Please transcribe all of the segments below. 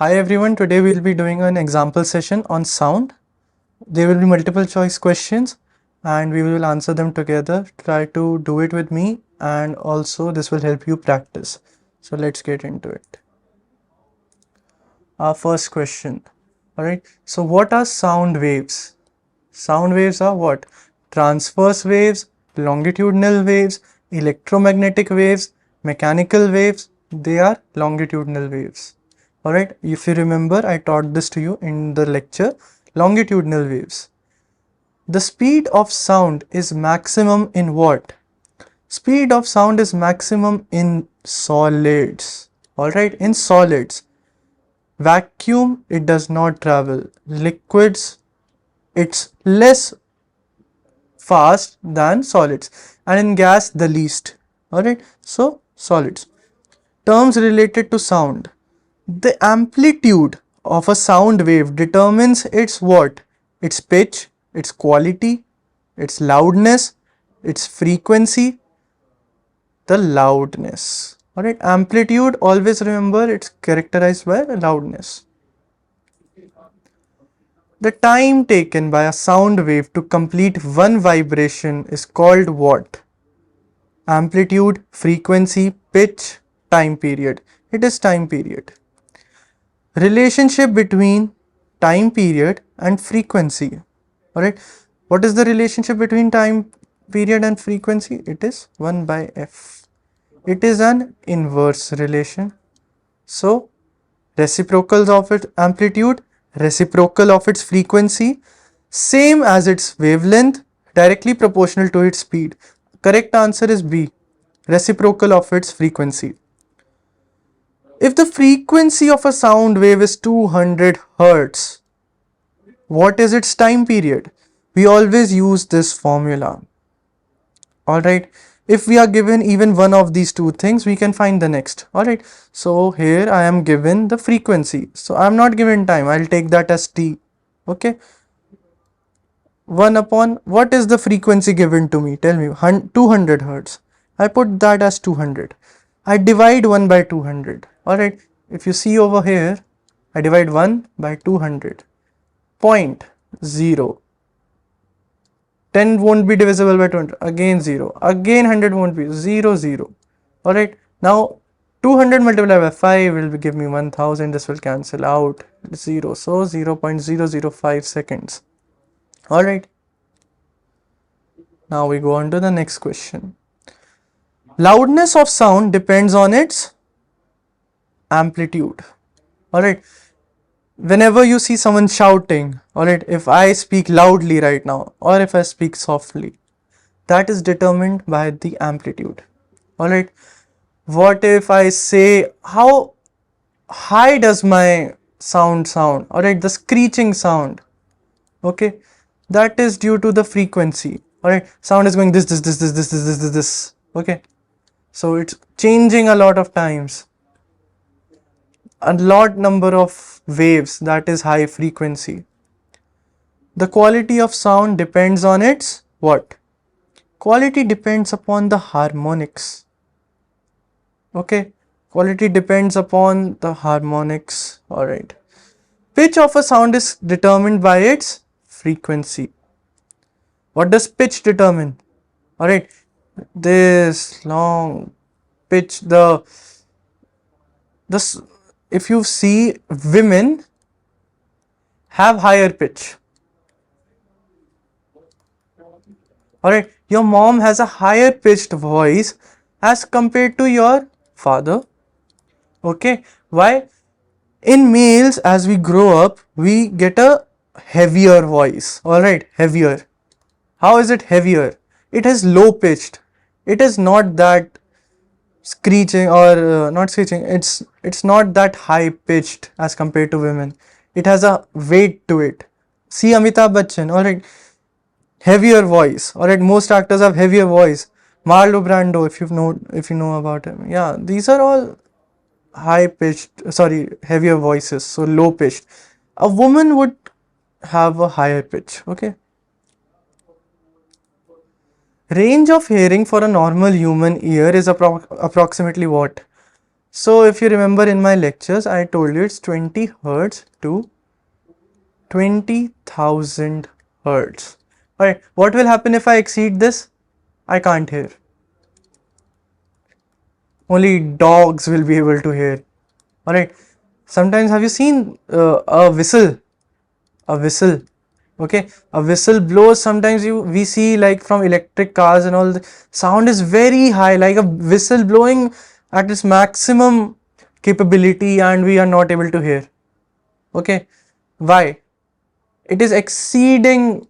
Hi everyone, today we'll be doing an example session on sound. There will be multiple choice questions and we will answer them together. Try to do it with me and also this will help you practice. So let's get into it. Our first question. Alright, so what are sound waves? Sound waves are what? Transverse waves, longitudinal waves, electromagnetic waves, mechanical waves. They are longitudinal waves. Alright, if you remember, I taught this to you in the lecture, longitudinal waves. The speed of sound is maximum in what? Speed of sound is maximum in solids. Alright, in solids. Vacuum, it does not travel. Liquids, it's less fast than solids. And in gas, the least. Alright, so solids. Terms related to sound. The amplitude of a sound wave determines its what? Its pitch, its quality, its loudness, its frequency, the loudness. Alright, amplitude, always remember it's characterized by loudness. The time taken by a sound wave to complete one vibration is called what? Amplitude, frequency, pitch, time period. It is time period. Relationship between time period and frequency. Alright, what is the relationship between time period and frequency? It is 1 by f. It is an inverse relation. So, reciprocal of its amplitude, reciprocal of its frequency, same as its wavelength, directly proportional to its speed. Correct answer is B, reciprocal of its frequency. If the frequency of a sound wave is 200 Hertz, what is its time period? We always use this formula. Alright, if we are given even one of these two things, we can find the next. Alright, so here I am given the frequency. So I am not given time, I will take that as T. Okay, 1 upon, what is the frequency given to me? Tell me, 200 Hertz. I put that as 200. I divide 1 by 200. Alright, if you see over here, I divide 1 by 200. 0.0. 10 won't be divisible by 20. Again 0. Again 100 won't be. 0, 0. Alright, now 200 multiplied by 5 will give me 1000. This will cancel out. 0. So 0.005 seconds. Alright. Now we go on to the next question. Loudness of sound depends on its amplitude. Alright, whenever you see someone shouting, alright, if I speak loudly right now or if I speak softly, that is determined by the amplitude. Alright, what if I say, how high does my sound? Alright, the screeching sound, okay, that is due to the frequency. Alright, sound is going this, okay. So it's changing a lot of times, a lot number of waves, that is high frequency. The quality of sound depends on its what? Quality depends upon the harmonics. Okay, quality depends upon the harmonics. Alright, pitch of a sound is determined by its frequency. What does pitch determine? Alright, this long pitch, if you see, women have higher pitch. Alright, your mom has a higher pitched voice as compared to your father. Okay, why? In males, as we grow up, we get a heavier voice. Alright, heavier. How is it heavier? It is low pitched. It is not that screeching or not screeching. It's not that high pitched as compared to women. It has a weight to it. See Amitabh Bachchan, alright, heavier voice. Alright, most actors have heavier voice. Marlon Brando, if you know about him. Yeah, these are all high pitched, heavier voices. So low pitched. A woman would have a higher pitch. Okay. Range of hearing for a normal human ear is approximately what? So if you remember in my lectures, I told you it's 20 hertz to 20,000 hertz. Alright, what will happen if I exceed this? I can't hear. Only dogs will be able to hear. Alright, sometimes have you seen a whistle? A whistle. Okay, a whistle blows. Sometimes we see like from electric cars and all, the sound is very high, like a whistle blowing at its maximum capability, and we are not able to hear. Okay, why? It is exceeding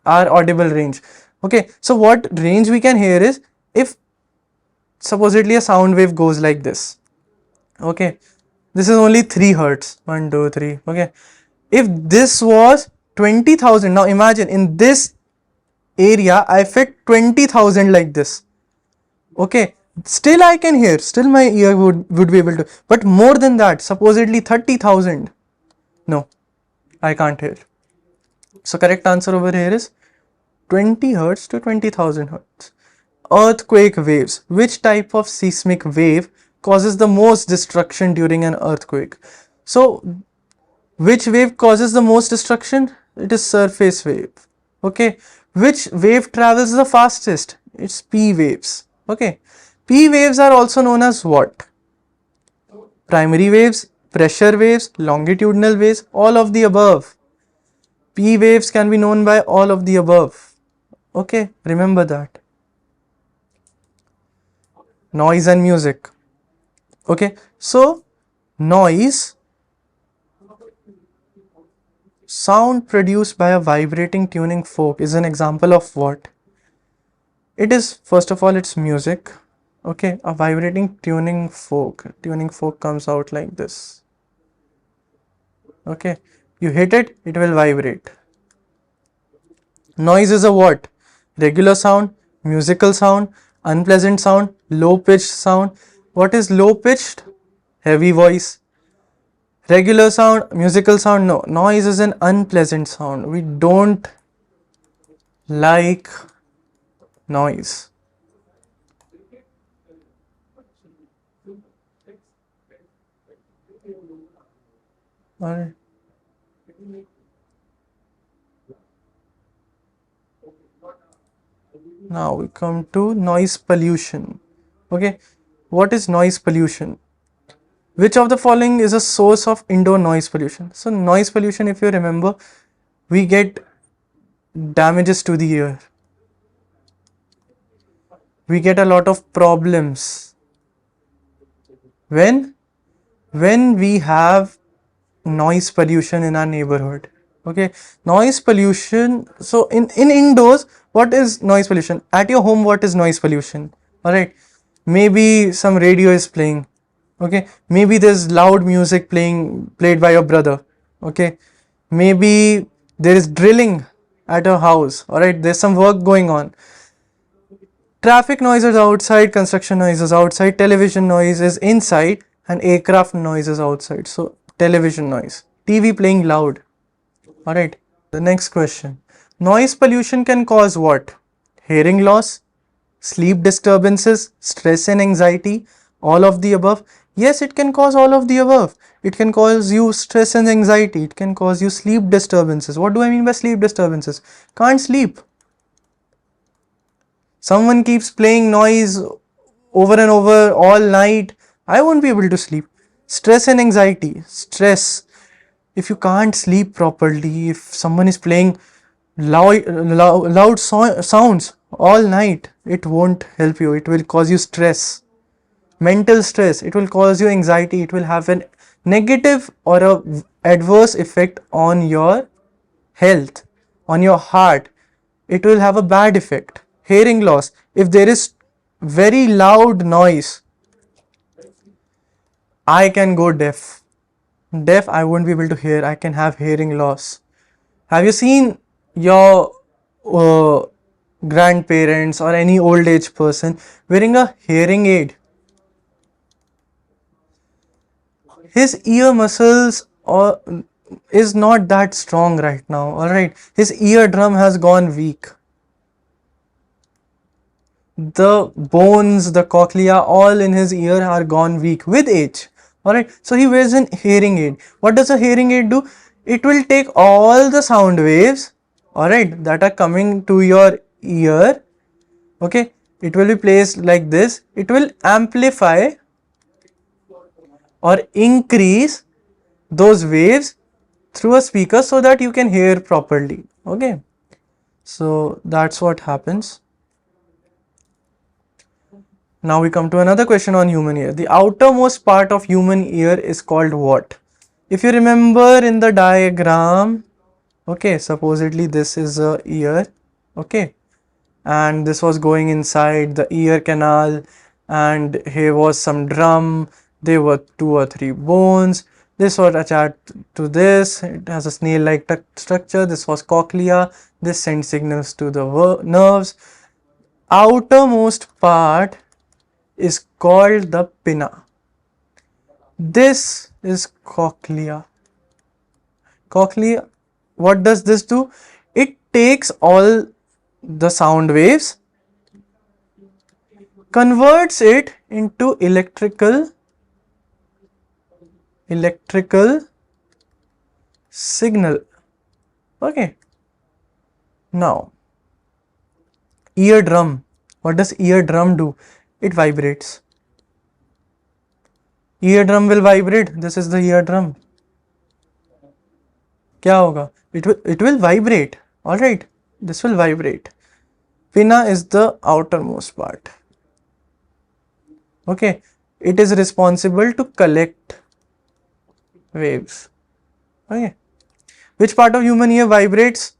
our audible range. Okay, so what range we can hear is, if supposedly a sound wave goes like this. Okay, this is only 3 hertz, 1 2 3. Okay, if this was 20,000, now imagine in this area I fit 20,000 like this. Okay, still I can hear, still my ear would be able to, but more than that, supposedly 30,000, no, I can't hear. So correct answer over here is 20 hertz to 20,000 hertz. Earthquake waves. Which type of seismic wave causes the most destruction during an earthquake? So which wave causes the most destruction? It is surface wave. Okay. Which wave travels the fastest? It's P waves. Okay. P waves are also known as what? Primary waves, pressure waves, longitudinal waves, all of the above. P waves can be known by all of the above. Okay, remember that. Noise and music. Okay, so noise, sound produced by a vibrating tuning fork, is an example of what? It is, first of all, it's music. Okay, a vibrating tuning fork. Tuning fork comes out like this. Okay, you hit it, it will vibrate. Noise is a what? Regular sound, musical sound, unpleasant sound, low pitched sound. What is low pitched? Heavy voice. Regular sound, musical sound, no. Noise is an unpleasant sound. We don't like noise. Alright. Now we come to noise pollution. Okay, what is noise pollution? Which of the following is a source of indoor noise pollution? So noise pollution, if you remember, we get damages to the ear. We get a lot of problems when we have noise pollution in our neighborhood. Okay, noise pollution. So in indoors, what is noise pollution? At your home, what is noise pollution? All right, maybe some radio is playing. Okay, maybe there's loud music played by your brother. Okay, maybe there is drilling at a house. All right, there's some work going on. Traffic noise is outside, construction noise is outside, television noise is inside, and aircraft noise is outside. So television noise, TV playing loud. Alright, the next question. Noise pollution can cause what? Hearing loss, sleep disturbances, stress and anxiety, all of the above. Yes, it can cause all of the above. It can cause you stress and anxiety. It can cause you sleep disturbances. What do I mean by sleep disturbances? Can't sleep. Someone keeps playing noise over and over all night, I won't be able to sleep. Stress and anxiety. Stress. If you can't sleep properly, if someone is playing loud sounds all night, it won't help you. It will cause you stress. Mental stress. It will cause you anxiety. It will have a negative or a adverse effect on your health, on your heart. It will have a bad effect. Hearing loss. If there is very loud noise, I can go deaf. Deaf, I won't be able to hear. I can have hearing loss. Have you seen your grandparents or any old age person wearing a hearing aid? His ear muscles is not that strong right now. Alright, his eardrum has gone weak. the bones, the cochlea, all in his ear are gone weak with age. Alright, so he wears an hearing aid. What does a hearing aid do? It will take all the sound waves, alright, that are coming to your ear. Okay, it will be placed like this. It will amplify or increase those waves through a speaker so that you can hear properly. Okay, so that's what happens. Now we come to another question on human ear. The outermost part of human ear is called what? If you remember in the diagram, okay, supposedly this is a ear, okay, and this was going inside the ear canal, and here was some drum, there were 2 or 3 bones, this was attached to this, it has a snail like structure, this was cochlea, this sends signals to the nerves. Outermost part is called the pinna. This is cochlea. Cochlea, what does this do? It takes all the sound waves, converts it into electrical signal. Okay. Now, eardrum. What does eardrum do? It vibrates. Eardrum will vibrate. This is the eardrum. क्या होगा? It will vibrate. All right. This will vibrate. Pinna is the outermost part. Okay. It is responsible to collect waves. Okay. Which part of human ear vibrates?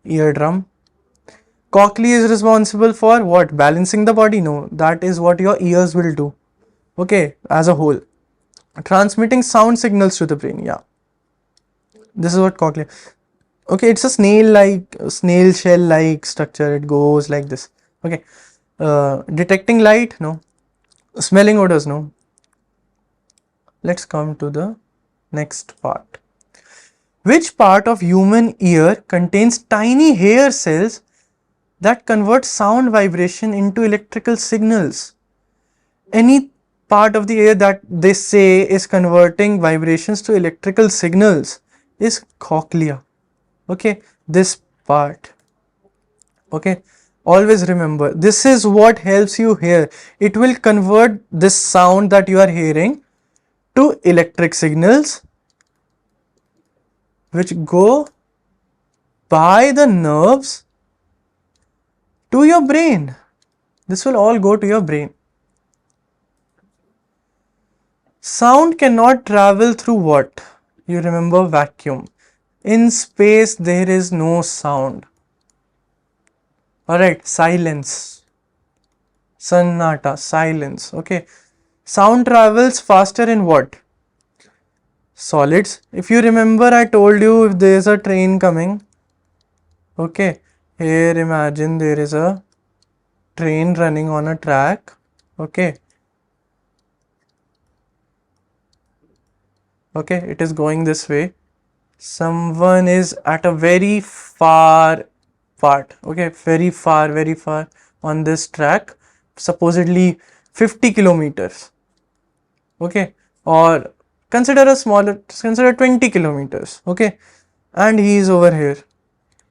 Eardrum. Cochlea is responsible for what? Balancing the body? No, that is what your ears will do. Okay, as a whole. Transmitting sound signals to the brain. Yeah. This is what cochlea. Okay, it's a snail shell like structure. It goes like this. Okay. Detecting light? No. Smelling odors? No. Let's come to the next part. Which part of human ear contains tiny hair cells that convert sound vibration into electrical signals? Any part of the ear that they say is converting vibrations to electrical signals is cochlea. Okay, this part. Okay, always remember, this is what helps you hear. It will convert this sound that you are hearing to electric signals which go by the nerves to your brain. This will all go to your brain. Sound cannot travel through what? You remember vacuum. In space there is no sound. Alright, silence. Sannata, silence. Okay. Sound travels faster in what? Solids. If you remember, I told you if there is a train coming. Okay. Here imagine there is a train running on a track. Okay. Okay, it is going this way. Someone is at a very far part. Okay, very far on this track. Supposedly 50 kilometers. Okay, or consider 20 kilometers. Okay, and he is over here.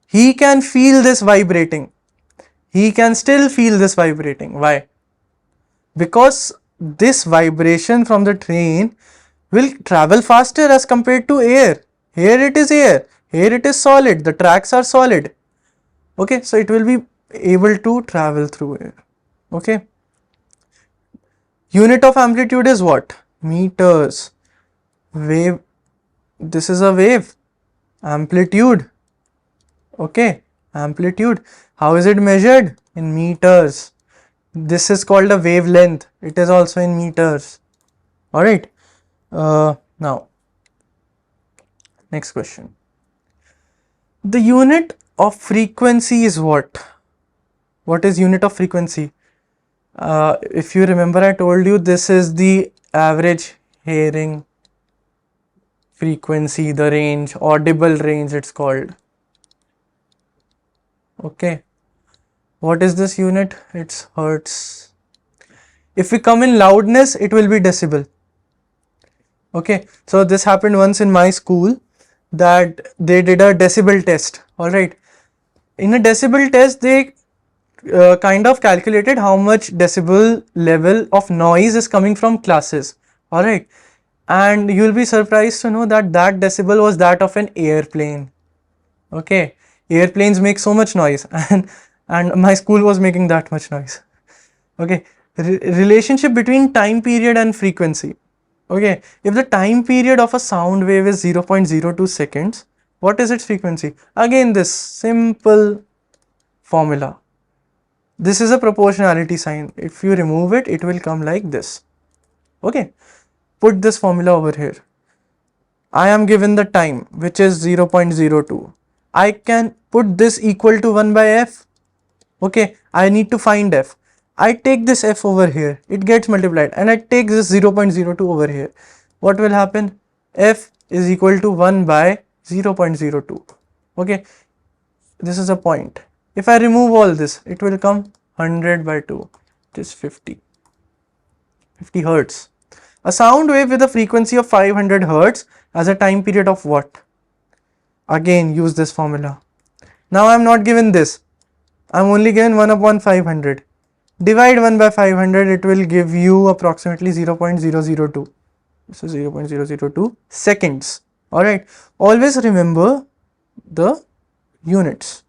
He can feel this vibrating. He can still feel this vibrating. Why? Because this vibration from the train will travel faster as compared to air. Here it is air, here it is solid, the tracks are solid. Okay, so it will be able to travel through air. Okay. Unit of amplitude is what? Meters. Wave. This is a wave. Amplitude. Okay. Amplitude. How is it measured? In meters. This is called a wavelength. It is also in meters. Alright. Now, next question. The unit of frequency is what? What is unit of frequency? If you remember, I told you this is the average hearing frequency, the range, audible range it's called. Okay. What is this unit? It's hertz. If we come in loudness, it will be decibel. Okay, so this happened once in my school, that they did a decibel test. All right, in a decibel test, they kind of calculated how much decibel level of noise is coming from classes. All right, and you will be surprised to know that that decibel was that of an airplane. Okay, airplanes make so much noise, and my school was making that much noise. Okay, relationship between time period and frequency. Okay, if the time period of a sound wave is 0.02 seconds, what is its frequency? Again, this simple formula. This is a proportionality sign. If you remove it, it will come like this. Okay, put this formula over here. I am given the time, which is 0.02. I can put this equal to 1 by f. Okay, I need to find f. I take this f over here, it gets multiplied, and I take this 0.02 over here. What will happen? F is equal to 1 by 0.02. Okay, this is a point. If I remove all this, it will come 100 by 2, it is 50 hertz. A sound wave with a frequency of 500 hertz has a time period of what? Again, use this formula. Now I am not given this, I am only given 1 upon 500. Divide 1 by 500, it will give you approximately 0.002. This is 0.002 seconds. Alright, always remember the units.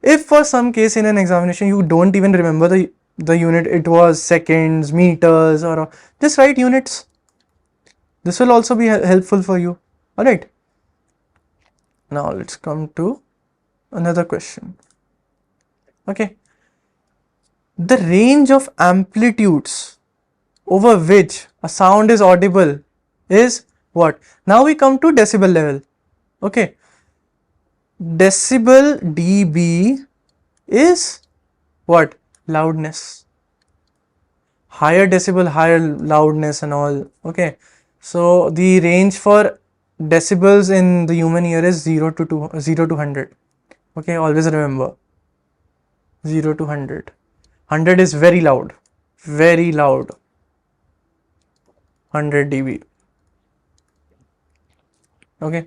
If for some case in an examination you don't even remember the unit, it was seconds, meters, or just write units. This will also be helpful for you. Alright, now let's come to another question. Okay, the range of amplitudes over which a sound is audible is what? Now we come to decibel level. Okay, decibel dB is what? Loudness. Higher decibel, higher loudness and all. Okay, so the range for decibels in the human ear is 0 to 100. Okay, always remember 0 to 100. 100 is very loud, 100 dB. Okay,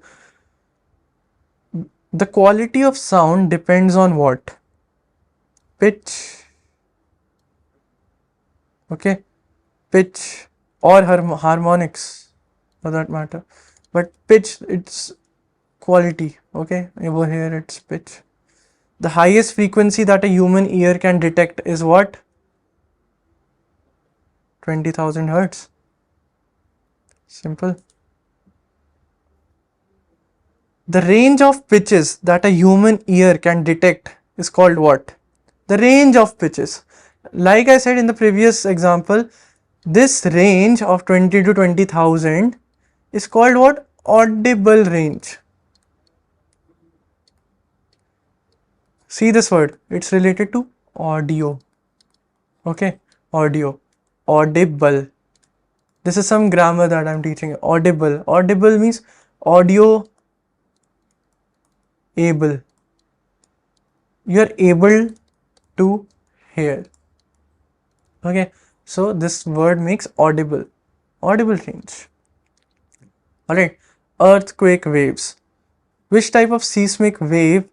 the quality of sound depends on what? Pitch. Okay, pitch or harmonics for that matter, but pitch, it's quality. Okay, over here it's pitch. The highest frequency that a human ear can detect is what? 20,000 hertz. Simple. The range of pitches that a human ear can detect is called what? The range of pitches. Like I said in the previous example, this range of 20 to 20,000 is called what? Audible range. See this word, it's related to audio. Okay, audio, audible. This is some grammar that I'm teaching. Audible. Audible means audio able. You are able to hear. Okay, so this word makes audible. Audible range. Alright, earthquake waves. Which type of seismic wave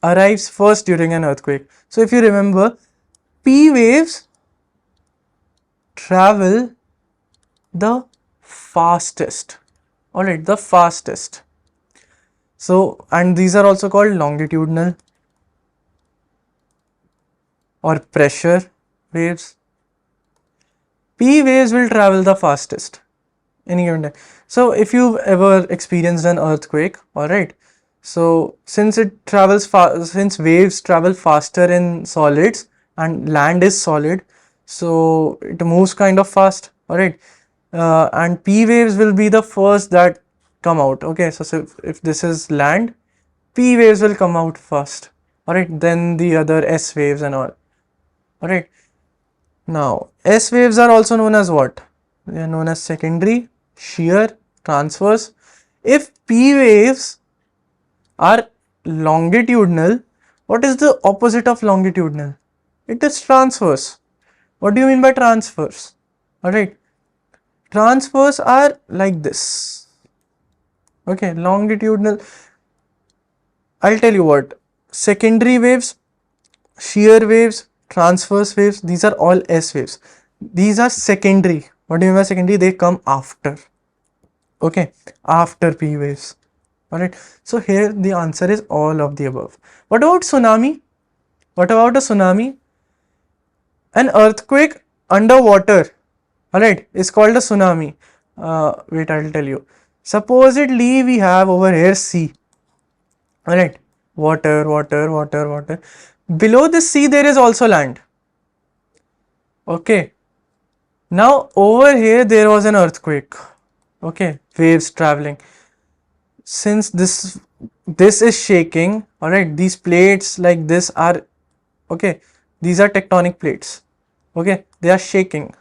arrives first during an earthquake? So if you remember, P waves travel the fastest. Alright, the fastest. So, and these are also called longitudinal or pressure waves. P waves will travel the fastest any given time. So if you've ever experienced an earthquake, alright, so since since waves travel faster in solids and land is solid, so it moves kind of fast, alright, and P waves will be the first that come out. Okay, so if this is land, P waves will come out first, alright, then the other S waves and all. Alright, now S waves are also known as what? They are known as secondary, shear, transverse. If P waves are longitudinal, What is the opposite of longitudinal? It is transverse. What do you mean by transverse? Alright, transverse are like this. Okay, longitudinal, I'll tell you what, secondary waves, shear waves, transverse waves, these are all S waves. These are secondary. What do you mean by secondary? They come after. Okay, after P waves. Alright, so here the answer is all of the above. What about tsunami? What about a tsunami? An earthquake underwater, alright, is called a tsunami. Wait, I'll tell you. Supposedly we have over here sea, alright, water, water, water, water. Below the sea there is also land. Okay, now over here there was an earthquake. Okay, waves traveling. Since this is shaking, alright, these plates like this are, okay, these are tectonic plates. Okay, they are shaking.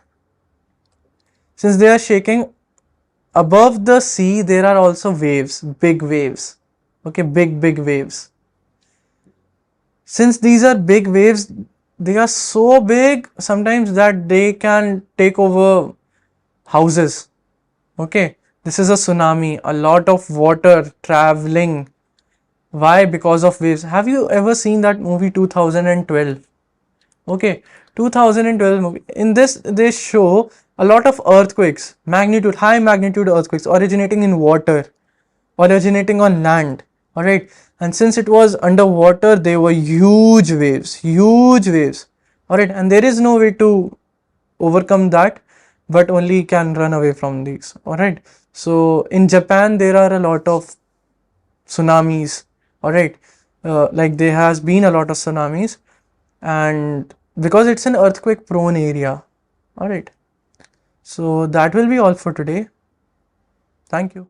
Since they are shaking, above the sea there are also waves, big waves. Okay, big waves. Since these are big waves, they are so big sometimes that they can take over houses. Okay, this is a tsunami, a lot of water traveling. Why? Because of waves. Have you ever seen that movie 2012? Okay, 2012 movie. In this, they show a lot of earthquakes, high magnitude earthquakes originating in water, originating on land. Alright, and since it was underwater, they were huge waves, huge waves. Alright, and there is no way to overcome that, but only can run away from these. Alright, so in Japan, there are a lot of tsunamis. Alright, like there has been a lot of tsunamis, and because it's an earthquake prone area. Alright, so that will be all for today. Thank you.